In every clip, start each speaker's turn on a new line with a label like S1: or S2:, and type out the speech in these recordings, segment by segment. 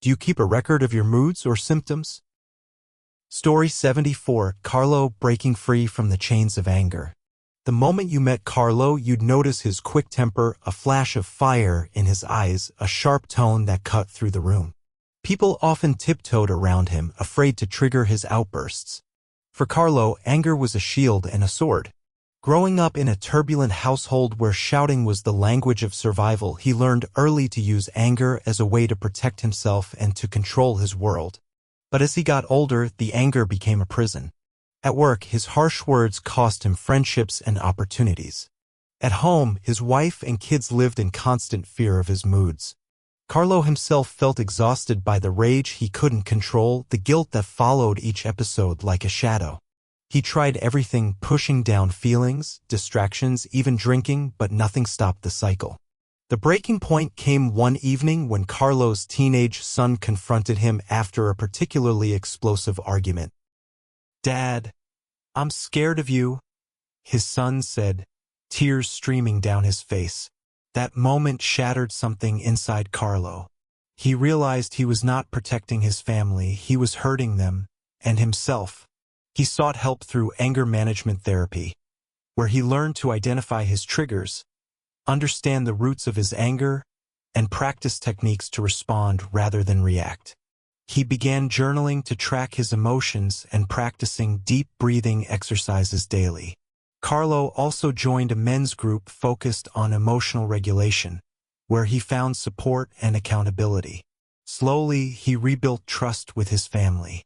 S1: Do you keep a record of your moods or symptoms? Story 74. Carlo breaking free from the chains of anger. The moment you met Carlo, you'd notice his quick temper, a flash of fire in his eyes, a sharp tone that cut through the room. People often tiptoed around him, afraid to trigger his outbursts. For Carlo, anger was a shield and a sword. Growing up in a turbulent household where shouting was the language of survival, he learned early to use anger as a way to protect himself and to control his world. But as he got older, the anger became a prison. At work, his harsh words cost him friendships and opportunities. At home, his wife and kids lived in constant fear of his moods. Carlo himself felt exhausted by the rage he couldn't control, the guilt that followed each episode like a shadow. He tried everything, pushing down feelings, distractions, even drinking, but nothing stopped the cycle. The breaking point came one evening when Carlo's teenage son confronted him after a particularly explosive argument. "Dad, I'm scared of you," his son said, tears streaming down his face. That moment shattered something inside Carlo. He realized he was not protecting his family, he was hurting them, and himself. He sought help through anger management therapy, where he learned to identify his triggers, understand the roots of his anger, and practice techniques to respond rather than react. He began journaling to track his emotions and practicing deep breathing exercises daily. Carlo also joined a men's group focused on emotional regulation, where he found support and accountability. Slowly, he rebuilt trust with his family.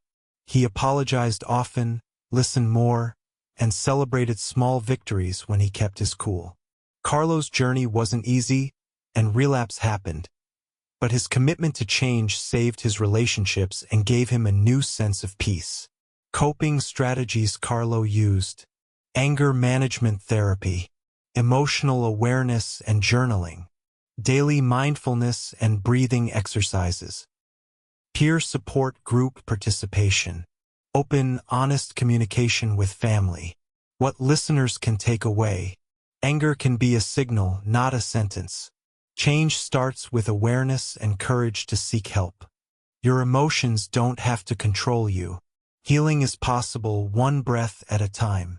S1: He apologized often, listened more, and celebrated small victories when he kept his cool. Carlo's journey wasn't easy, and relapse happened, but his commitment to change saved his relationships and gave him a new sense of peace. Coping strategies Carlo used: anger management therapy, emotional awareness and journaling, daily mindfulness and breathing exercises, peer support group participation, open, honest communication with family. What listeners can take away: anger can be a signal, not a sentence. Change starts with awareness and courage to seek help. Your emotions don't have to control you. Healing is possible, one breath at a time.